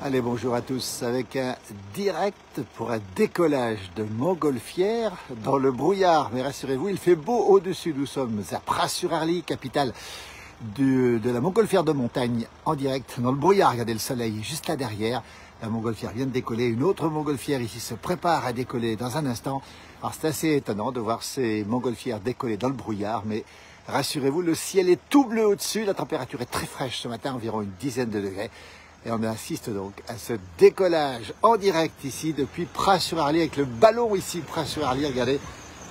Allez, bonjour à tous, avec un direct pour un décollage de montgolfière dans le brouillard. Mais rassurez-vous, il fait beau au-dessus. Nous sommes à Pras-sur-Arly, capitale de la montgolfière de montagne, en direct dans le brouillard. Regardez le soleil juste là derrière. La montgolfière vient de décoller. Une autre montgolfière ici se prépare à décoller dans un instant. Alors c'est assez étonnant de voir ces montgolfières décoller dans le brouillard, mais rassurez-vous, le ciel est tout bleu au-dessus. La température est très fraîche ce matin, environ une dizaine de degrés. Et on assiste donc à ce décollage en direct ici depuis Pras-sur-Arly avec le ballon ici, Pras-sur-Arly, regardez,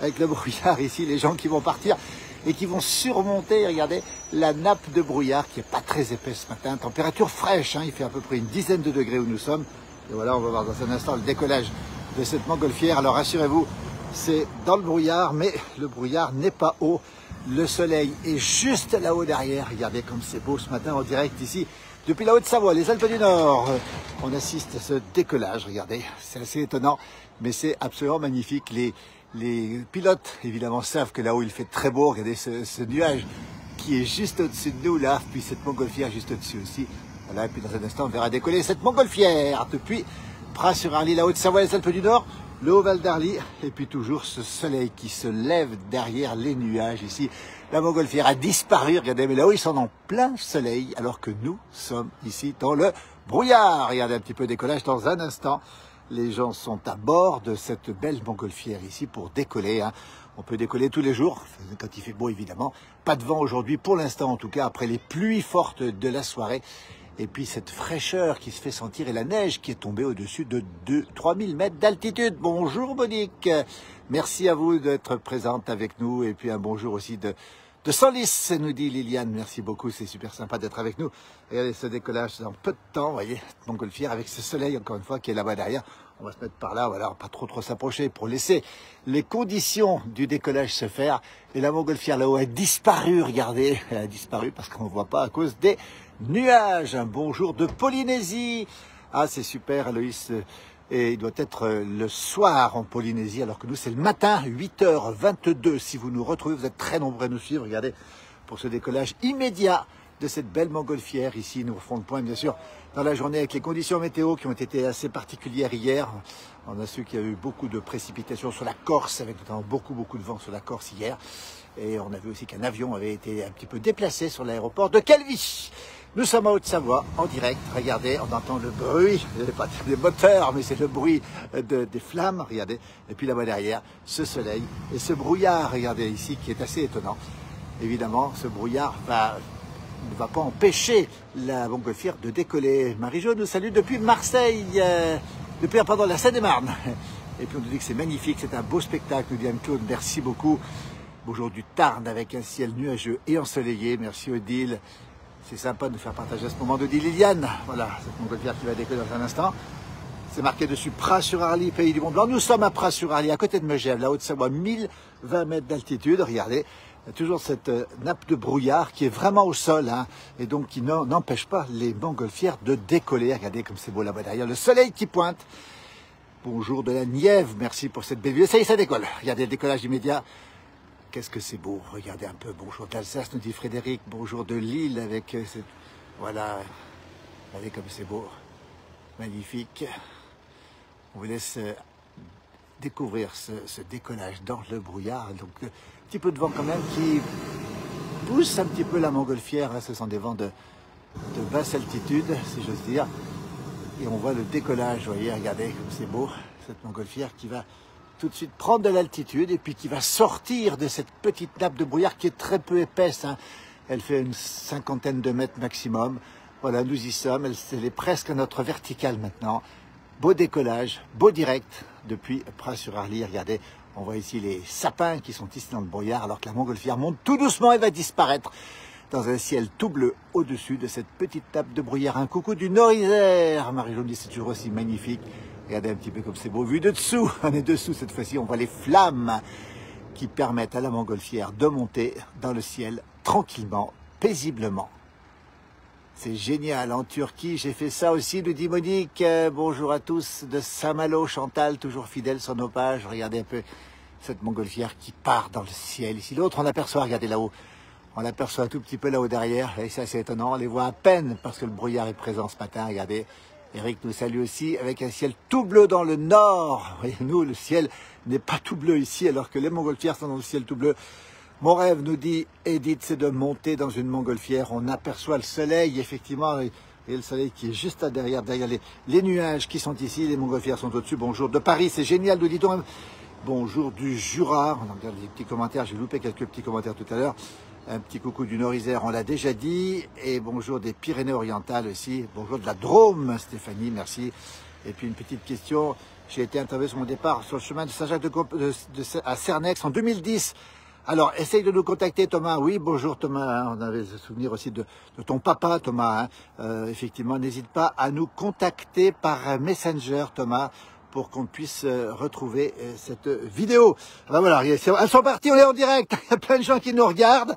avec le brouillard ici, les gens qui vont partir et qui vont surmonter, regardez, la nappe de brouillard qui n'est pas très épaisse ce matin, température fraîche, hein, il fait à peu près une dizaine de degrés où nous sommes. Et voilà, on va voir dans un instant le décollage de cette montgolfière. Alors rassurez-vous, c'est dans le brouillard, mais le brouillard n'est pas haut. Le soleil est juste là-haut derrière. Regardez comme c'est beau ce matin en direct ici. Depuis la Haute-Savoie, les Alpes du Nord, on assiste à ce décollage, regardez, c'est assez étonnant, mais c'est absolument magnifique. Les pilotes, évidemment, savent que là-haut il fait très beau, regardez ce nuage qui est juste au-dessus de nous, là, puis cette montgolfière juste au-dessus aussi. Voilà, et puis dans un instant, on verra décoller cette montgolfière depuis Pras-sur-Arly, la Haute-Savoie, les Alpes du Nord, le Haut-Val d'Arly, et puis toujours ce soleil qui se lève derrière les nuages ici. La montgolfière a disparu, regardez, mais là-haut, ils sont en plein soleil, alors que nous sommes ici dans le brouillard. Regardez un petit peu décollage dans un instant. Les gens sont à bord de cette belle montgolfière ici pour décoller, hein. On peut décoller tous les jours, quand il fait beau évidemment. Pas de vent aujourd'hui, pour l'instant en tout cas, après les pluies fortes de la soirée. Et puis cette fraîcheur qui se fait sentir et la neige qui est tombée au-dessus de 3000 mètres d'altitude. Bonjour Monique, merci à vous d'être présente avec nous. Et puis un bonjour aussi de Senlis, nous dit Liliane. Merci beaucoup, c'est super sympa d'être avec nous. Regardez ce décollage dans peu de temps, vous voyez, montgolfière avec ce soleil encore une fois qui est là-bas derrière. On va se mettre par là, voilà, pas trop s'approcher pour laisser les conditions du décollage se faire. Et la montgolfière là-haut a disparu, regardez, elle a disparu parce qu'on ne voit pas à cause des nuages. Un bonjour de Polynésie. Ah, c'est super, Aloïs. Et il doit être le soir en Polynésie, alors que nous, c'est le matin, 8h22. Si vous nous retrouvez, vous êtes très nombreux à nous suivre, regardez, pour ce décollage immédiat de cette belle montgolfière. Ici, nous refont le point, bien sûr, dans la journée avec les conditions météo qui ont été assez particulières hier. On a su qu'il y a eu beaucoup de précipitations sur la Corse, avec notamment beaucoup de vent sur la Corse hier. Et on a vu aussi qu'un avion avait été un petit peu déplacé sur l'aéroport de Calvi. Nous sommes en Haute-Savoie, en direct. Regardez, on entend le bruit, pas des moteurs, mais c'est le bruit des flammes, regardez. Et puis là-bas derrière, ce soleil et ce brouillard, regardez ici, qui est assez étonnant. Évidemment, ce brouillard ne va pas empêcher la montgolfière de décoller. Marie-Jo nous salue depuis Marseille, depuis la Seine-et-Marne. Et puis on nous dit que c'est magnifique, c'est un beau spectacle, nous dit Anne-Claude, merci beaucoup. Bonjour du Tarn avec un ciel nuageux et ensoleillé, merci Odile. C'est sympa de nous faire partager ce moment de Liliane. Voilà, cette montgolfière qui va décoller dans un instant. C'est marqué dessus Pras-sur-Arly, pays du Mont Blanc. Nous sommes à Pras-sur-Arly, à côté de Megève, la Haute-Savoie, 1020 mètres d'altitude. Regardez, il y a toujours cette nappe de brouillard qui est vraiment au sol, hein, et donc qui n'empêche pas les montgolfières de décoller. Regardez comme c'est beau là-bas derrière, le soleil qui pointe. Bonjour de la Nièvre, merci pour cette belle vue. Ça y est, ça décolle. Regardez le décollage immédiat. Qu'est-ce que c'est beau, regardez un peu. Bonjour d'Alsace, nous dit Frédéric. Bonjour de Lille avec cette... Voilà, regardez comme c'est beau. Magnifique. On vous laisse découvrir ce décollage dans le brouillard. Donc, un petit peu de vent quand même qui pousse un petit peu la montgolfière. Ce sont des vents de basse altitude, si j'ose dire. Et on voit le décollage, vous voyez, regardez comme c'est beau. Cette montgolfière qui va tout de suite prendre de l'altitude et puis qui va sortir de cette petite nappe de brouillard qui est très peu épaisse, hein. Elle fait une cinquantaine de mètres maximum. Voilà, nous y sommes. Elle est presque à notre verticale maintenant. Beau décollage, beau direct depuis Pras-sur-Arly. Regardez, on voit ici les sapins qui sont ici dans le brouillard alors que la montgolfière monte tout doucement et va disparaître dans un ciel tout bleu au-dessus de cette petite nappe de brouillard. Un coucou du Nord-Isère. Marie-Jo dit c'est toujours aussi magnifique. Regardez un petit peu comme c'est beau, vu de dessous. On est dessous cette fois-ci, on voit les flammes qui permettent à la montgolfière de monter dans le ciel tranquillement, paisiblement. C'est génial, en Turquie, j'ai fait ça aussi, nous dit Monique. Bonjour à tous de Saint-Malo, Chantal, toujours fidèle sur nos pages. Regardez un peu cette montgolfière qui part dans le ciel. Ici, l'autre, on l'aperçoit, regardez là-haut. On l'aperçoit un tout petit peu là-haut derrière, et c'est assez étonnant. On les voit à peine parce que le brouillard est présent ce matin, regardez. Eric nous salue aussi avec un ciel tout bleu dans le nord. Et nous, le ciel n'est pas tout bleu ici, alors que les montgolfières sont dans le ciel tout bleu. Mon rêve, nous dit Edith, c'est de monter dans une montgolfière. On aperçoit le soleil, effectivement, et le soleil qui est juste là derrière les nuages qui sont ici. Les montgolfières sont au-dessus. Bonjour de Paris, c'est génial, nous dit-on. Bonjour du Jura. On regarde des petits commentaires, j'ai loupé quelques petits commentaires tout à l'heure. Un petit coucou du Nord-Isère, on l'a déjà dit. Et bonjour des Pyrénées-Orientales aussi. Bonjour de la Drôme, Stéphanie, merci. Et puis une petite question. J'ai été interviewé sur mon départ sur le chemin de Saint-Jacques à Cernex en 2010. Alors, essaye de nous contacter, Thomas. Oui, bonjour, Thomas. On avait le souvenir aussi de ton papa, Thomas. Effectivement, n'hésite pas à nous contacter par Messenger, Thomas, pour qu'on puisse retrouver cette vidéo. Ben voilà, elles sont parties, on est en direct. Il y a plein de gens qui nous regardent.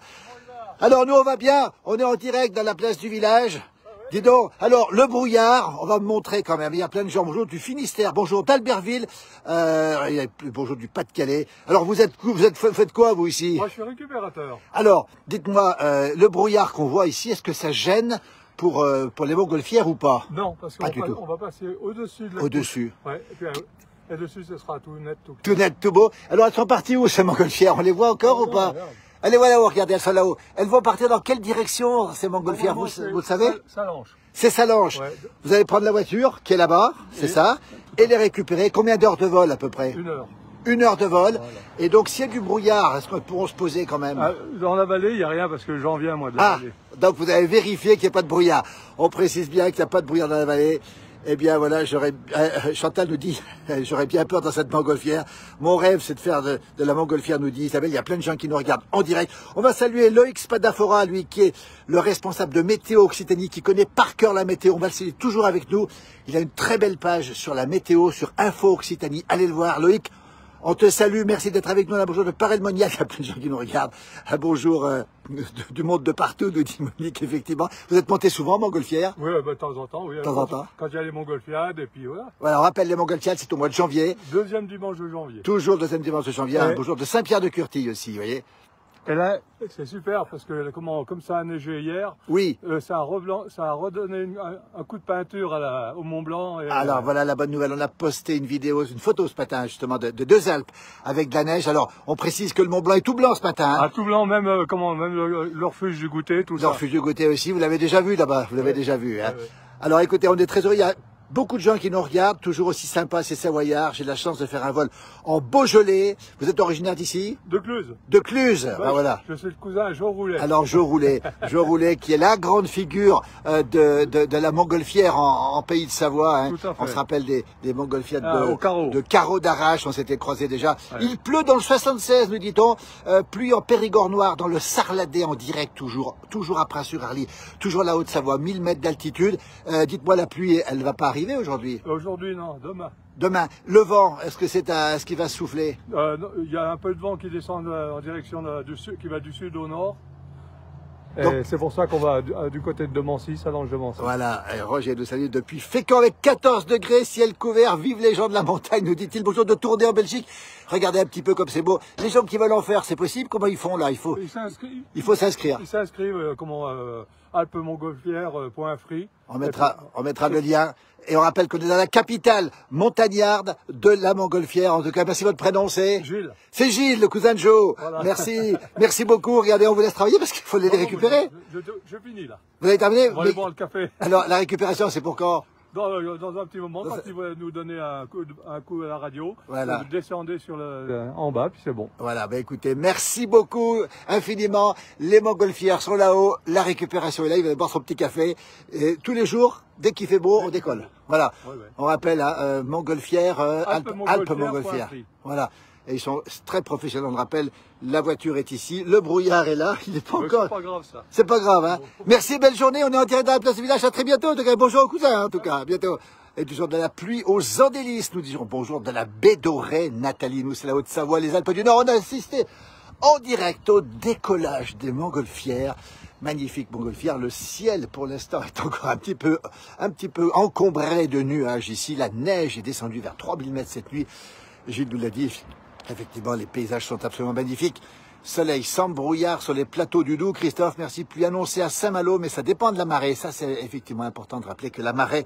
Alors, nous, on va bien. On est en direct dans la place du village. Dis donc, alors le brouillard, on va me montrer quand même, il y a plein de gens, bonjour du Finistère, bonjour d'Albertville, bonjour du Pas-de-Calais. Alors vous faites quoi vous ici? Moi je suis récupérateur. Alors, dites-moi, le brouillard qu'on voit ici, est-ce que ça gêne pour les montgolfières ou pas? Non, parce qu'on va passer au-dessus de la Au-dessus. Ouais, et puis dessus ce sera tout net, tout clair. Tout net, tout beau. Alors elles sont parties où ces montgolfières? On les voit encore ou pas? Regarde. Allez, voilà, regardez, elles sont là-haut. Elles vont partir dans quelle direction, ces montgolfières, vous le savez? Salange. C'est Salange. Ouais. Vous allez prendre la voiture, qui est là-bas, c'est ça, et les récupérer. Combien d'heures de vol, à peu près? 1 heure. 1 heure de vol. Voilà. Et donc, s'il y a du brouillard, est-ce qu'on pourra se poser quand même? Dans la vallée, il n'y a rien, parce que j'en viens, moi, de la vallée. Donc vous avez vérifié qu'il n'y a pas de brouillard. On précise bien qu'il n'y a pas de brouillard dans la vallée. Eh bien voilà, Chantal nous dit, j'aurais bien peur dans cette montgolfière. Mon rêve, c'est de faire de la montgolfière, nous dit Isabelle. Il y a plein de gens qui nous regardent en direct. On va saluer Loïc Spadafora, lui, qui est le responsable de Météo Occitanie, qui connaît par cœur la météo. On va le saluer toujours avec nous. Il a une très belle page sur la météo, sur Info Occitanie. Allez le voir, Loïc. On te salue, merci d'être avec nous. Un bonjour de Paray-le-Moniac, il y a plein de gens qui nous regardent. Un bonjour du monde de partout, nous dit Monique, effectivement. Vous êtes monté souvent en montgolfière? Oui, de temps en temps, oui. De temps en temps. Quand il y a les montgolfiades, et puis voilà. Voilà, on rappelle les montgolfiades, c'est au mois de janvier. Deuxième dimanche de janvier. Toujours deuxième dimanche de janvier. Un bonjour de Saint-Pierre-de-Curtille aussi, vous voyez. Et là, c'est super parce que comme ça a neigé hier, oui. Ça a redonné un coup de peinture au Mont Blanc. Alors voilà la bonne nouvelle, on a posté une vidéo, une photo ce matin justement de 2 Alpes avec de la neige. Alors on précise que le Mont Blanc est tout blanc ce matin. Hein. Ah, tout blanc, même le refuge du goûter, tout ça. Le refuge du goûter aussi, vous l'avez déjà vu là-bas, vous l'avez déjà vu. Hein. Alors écoutez, on est très heureux. Il y a beaucoup de gens qui nous regardent, toujours aussi sympa, c'est Savoyard. J'ai la chance de faire un vol en Beaujolais. Vous êtes originaire d'ici? De Cluse. De Cluse, ben voilà. Je suis le cousin Jo Roulet. Alors Jo Roulet, Jo Roulet qui est la grande figure de la montgolfière en pays de Savoie. Hein. Tout à fait. On se rappelle des montgolfières de Carreau d'Arrache, on s'était croisés déjà. Ouais. Il pleut dans le 76, nous dit-on. Pluie en Périgord noir, dans le Sarladais en direct, toujours à Pras-sur-Arly, toujours la Haute-Savoie, 1000 mètres d'altitude. Dites-moi, la pluie, elle va pas arriver aujourd'hui? Aujourd'hui, non, demain. Demain. Le vent, est-ce qu'il va souffler? Il y a un peu de vent qui descend en direction du sud, qui va du sud au nord. C'est pour ça qu'on va du côté de Demancy, Salange de Mancy. Voilà, et Roger nous salue depuis Fécamp avec 14 degrés, ciel couvert, vive les gens de la montagne, nous dit-il. Bonjour de Tournai en Belgique. Regardez un petit peu comme c'est beau. Les gens qui veulent en faire, c'est possible? Comment ils font là? Il faut s'inscrire. Ils s'inscrivent, alpesmontgolfières.free. On mettra le lien. Et on rappelle qu'on est dans la capitale montagnarde de la montgolfière. En tout cas, merci votre prénom, c'est Gilles. C'est Gilles, le cousin de Joe. Voilà. Merci beaucoup. Regardez, on vous laisse travailler parce qu'il faut les récupérer. Je finis là. Vous avez terminé? On va aller boire le café. Alors, la récupération, c'est pour quand? Dans un petit moment, quand il va nous donner un coup à la radio, voilà. Vous descendez en bas, puis c'est bon. Voilà, bah écoutez, merci beaucoup infiniment. Les montgolfières sont là-haut, la récupération est là, il va boire son petit café. Et tous les jours, dès qu'il fait beau, on décolle. Voilà, on rappelle montgolfière, Alpes-Montgolfière. Voilà. Et ils sont très professionnels, on le rappelle, la voiture est ici, le brouillard est là, il n'est pas encore... C'est pas grave ça. C'est pas grave, hein. Merci, belle journée, on est en direct dans la place du village, à très bientôt, en tout cas, bonjour aux cousins, en tout cas, à bientôt. Et du jour de la pluie aux Andélis, nous disons bonjour de la baie d'Auray, Nathalie, nous c'est la Haute-Savoie, les Alpes du Nord, on a assisté en direct au décollage des montgolfières. Magnifique montgolfière, le ciel pour l'instant est encore un petit peu encombré de nuages ici, la neige est descendue vers 3000 mètres cette nuit, Gilles nous l'a dit. Effectivement, les paysages sont absolument magnifiques. soleil sans brouillard sur les plateaux du Doubs. Christophe, merci. Pluie annoncée à Saint-Malo, mais ça dépend de la marée. Ça, c'est effectivement important de rappeler que la marée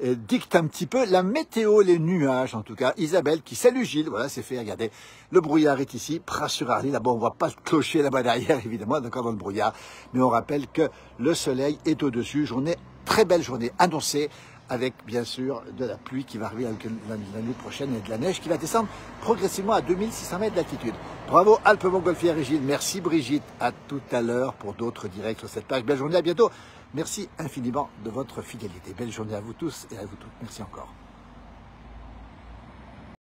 dicte un petit peu la météo, les nuages en tout cas. Isabelle qui salue Gilles, voilà, c'est fait, regardez. Le brouillard est ici, Pras-sur-Arly. Là-bas, on voit pas le clocher là-bas derrière, évidemment, d'accord, dans le brouillard. Mais on rappelle que le soleil est au-dessus. Journée, très belle journée annoncée, avec bien sûr de la pluie qui va arriver la nuit prochaine et de la neige qui va descendre progressivement à 2600 mètres d'altitude. Bravo Alpes-Montgolfière et Gilles. Merci Brigitte. À tout à l'heure pour d'autres directs sur cette page. Belle journée, à bientôt. Merci infiniment de votre fidélité. Belle journée à vous tous et à vous toutes. Merci encore.